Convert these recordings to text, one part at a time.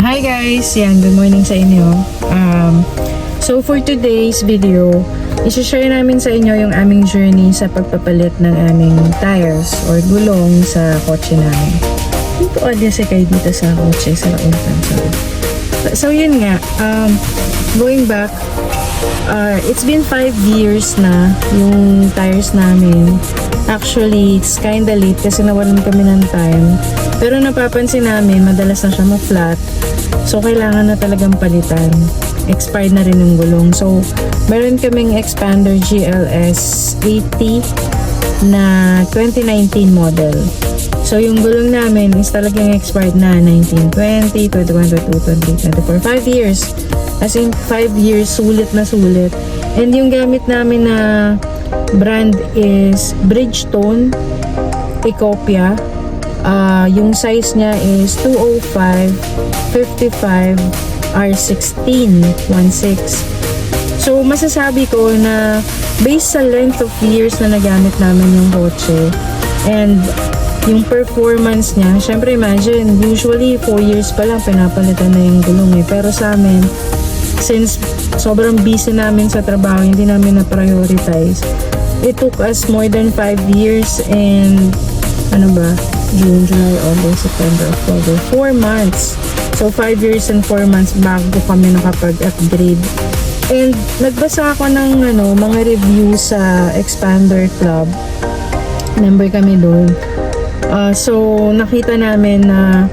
Hi guys! Yan, good morning sa inyo. So for today's video, isi-share namin sa inyo yung aming journey sa pagpapalit ng aming tires or gulong sa kotse namin. Dito audience kayo dito sa kotse, sa launtan. So yun nga, going back, it's been 5 years na yung tires namin. Actually, it's kinda late kasi nawalan kami ng time. Pero napapansin namin, madalas na siya ma-flat. So, kailangan na talagang palitan. Expired na rin yung gulong. So, meron kaming Expander GLS 80 na 2019 model. So, yung gulong namin is talagang expired na 1920, 21, 22, 23, 24. 5 years. As in, 5 years, sulit na sulit. And yung gamit namin na brand is Bridgestone Ecopia. Yung size niya is 205 55 R16 16. So masasabi ko na based sa length of years na nagamit namin yung kotse and yung performance niya, syempre imagine usually 4 years pa lang pinapalitan na yung gulong pero sa amin, since sobrang busy namin sa trabaho, hindi namin na-prioritize. It took us more than 5 years and June, July, August, September, October, 4 months. So 5 years and 4 months bago kami nakapag-upgrade. And nagbasa ako ng mga review sa Expander Club. Member kami doon. So nakita namin na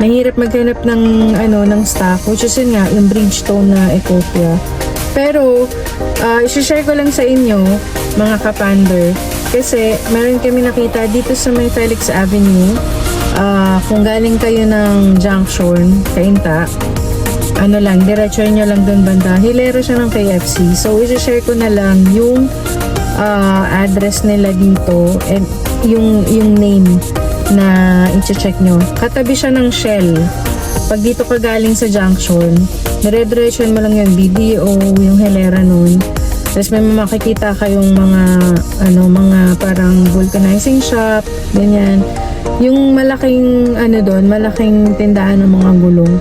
mahirap maghanap ng stock, which is yun nga, yung Bridgestone na Ecopia. Pero i-share ko lang sa inyo, mga kapander, kasi meron kami nakita dito sa may Felix Avenue. Kung galing kayo ng Junction, Cainta, diretso nyo lang doon banda. Hilera siya ng KFC. So, i-share ko na lang yung address nila dito and yung name na i-check nyo. Katabi siya ng Shell. Pag dito ka galing sa Junction, dire-diretso mo lang yung BDO, yung Hilera nun. Tapos may makikita kayong mga parang vulcanizing shop, ganyan. Yung malaking malaking tindahan ng mga gulong.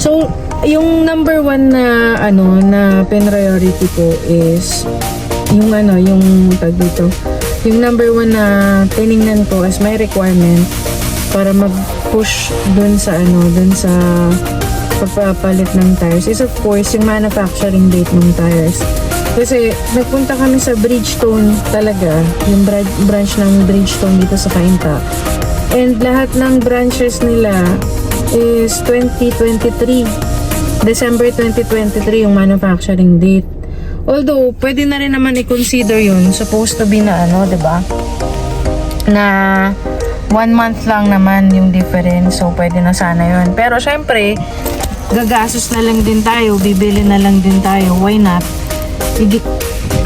So, yung number one na na priority ko is yung tag dito. Yung number one na tiningnan ko as my requirement para mag-push dun sa pagpapalit ng tires is of course yung manufacturing date ng tires. Kasi nagpunta kami sa Bridgestone talaga, yung branch ng Bridgestone dito sa Cainta. And lahat ng branches nila is 2023. December 2023 yung manufacturing date. Although, pwede na rin naman i-consider yun. Supposed to be na diba? Na 1 month lang naman yung difference. So, pwede na sana yun. Pero, syempre, gagastos na lang din tayo. Bibili na lang din tayo. Why not?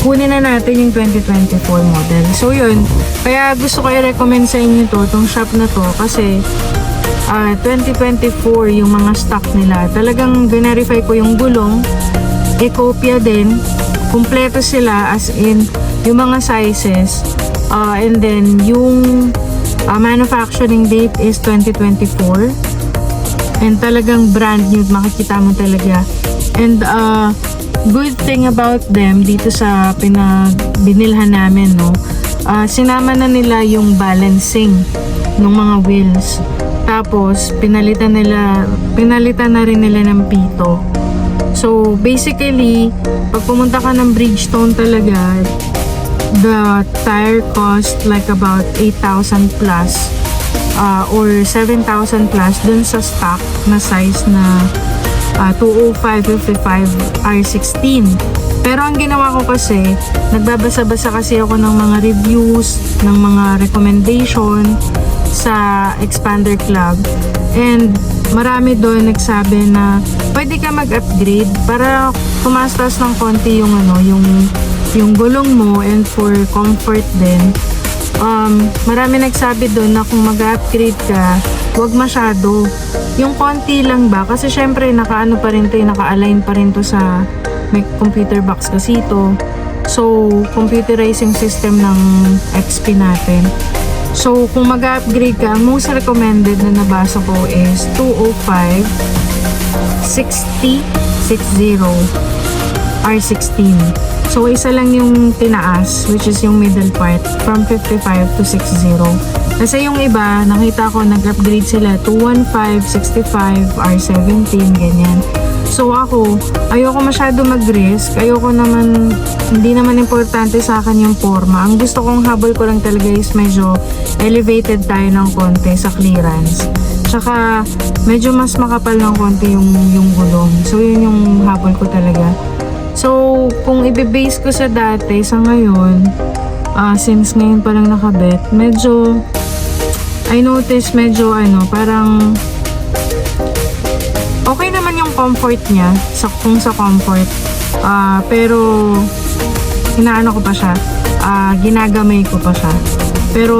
Kunin na natin yung 2024 model. So yun, kaya gusto ko i-recommend sa inyo itong shop na to kasi 2024 yung mga stock nila. Talagang verify ko yung gulong, Ecopia din, kumpleto sila as in yung mga sizes, and then yung manufacturing date is 2024 and talagang brand new, makikita mo talaga. And good thing about them dito sa binilhan namin, sinama na nila yung balancing ng mga wheels. Tapos pinalitan na rin nila ng pito. So basically, pag pumunta ka ng Bridgestone talaga, the tire cost like about 8,000 plus or 7,000 plus dun sa stock na size na 205 55 R16. Pero ang ginawa ko kasi, nagbabasa-basa kasi ako ng mga reviews, ng mga recommendation sa Expander Club. And marami doon nagsabi na pwede ka mag-upgrade para tumastas ng konti yung gulong mo and for comfort din. Marami nagsabi doon na kung mag-upgrade ka, wag masyado. Yung konti lang ba? Kasi syempre naka-align pa rin to sa may computer box kasi ito. So, computerizing system ng XP natin. So, kung mag-upgrade ka, ang most recommended na nabasa ko is 205 60 R16. So, isa lang yung tinaas, which is yung middle part, from 55 to 60. Kasi yung iba, nakita ko, nag-upgrade sila to 15, 65, R17, ganyan. So, ako, ayoko masyado mag-risk. Ayoko naman, hindi naman importante sa akin yung forma. Ang gusto kong habol ko lang talaga is medyo elevated tayo ng konti sa clearance. Tsaka, medyo mas makapal ng konti yung gulong. So, yun yung habol ko talaga. So, kung i-base ko sa dati, sa ngayon, since ngayon pa lang nakabit, medyo, I noticed medyo parang, okay naman yung comfort niya, kung sa comfort. Pero, inaano ko pa siya, ginagamay ko pa siya. Pero,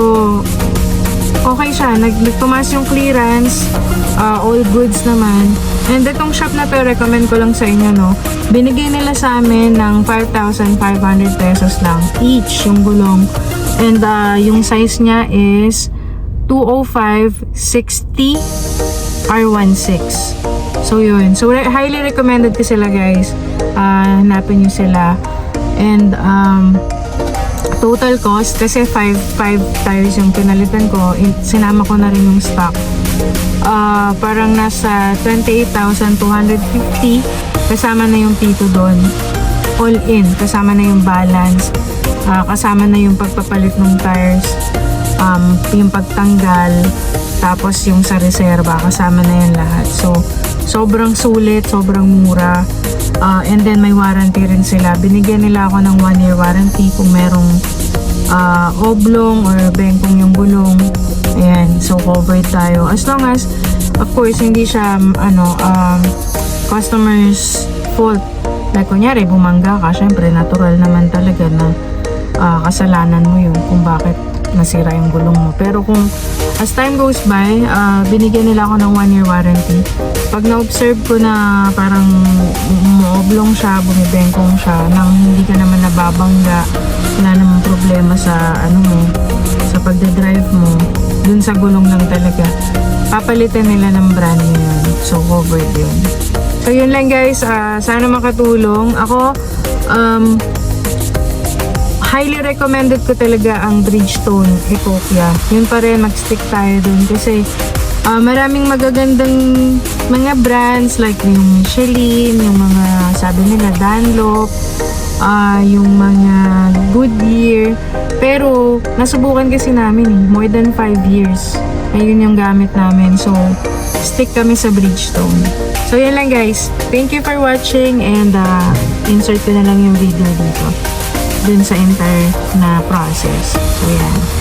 okay siya, nagtumas yung clearance, all goods naman. And itong shop na to, recommend ko lang sa inyo, no? Binigay nila sa amin ng 5,500 pesos lang each yung gulong. And yung size niya is 205/60 R16. So yun. So highly recommended ko sila, guys. Hanapin nyo sila. And total cost, kasi 5 tires yung pinalitan ko, sinama ko na rin yung stock. Parang nasa 28,250, kasama na yung P2 doon. All in, kasama na yung balance, kasama na yung pagpapalit ng tires, yung pagtanggal, tapos yung sa reserva, kasama na yan lahat. So, sobrang sulit, sobrang mura. And then may warranty rin sila. Binigyan nila ako ng 1-year warranty kung merong oblong or bengkong yung gulong. Ayan, so covered tayo. As long as, of course, hindi siya customer's fault. Like, kunyari, bumangga ka, syempre, natural naman talaga na kasalanan mo yun kung bakit nasira yung gulong mo. Pero kung as time goes by, binigyan nila ako ng 1-year warranty. Pag na-observe ko na parang umoblong siya, bumibengkong siya, nang hindi ka naman nababangga, wala namang problema sa sa pagdadrive mo, dun sa gulong lang talaga, papalitan nila ng brand new yun. So, covered yun. So, yun lang, guys. Sana makatulong. Ako, highly recommended ko talaga ang Bridgestone Ecopia. Yun pa rin, mag-stick tayo dun. Kasi, maraming magagandang mga brands like yung Michelin, yung mga, sabi nila, Dunlop, yung mga Goodyear. Pero, nasubukan kasi namin more than 5 years. Ayun yung gamit namin. So, stick kami sa Bridgestone. So, yun lang, guys. Thank you for watching and insert ko na lang yung video dito dun sa entire na process. So, yan.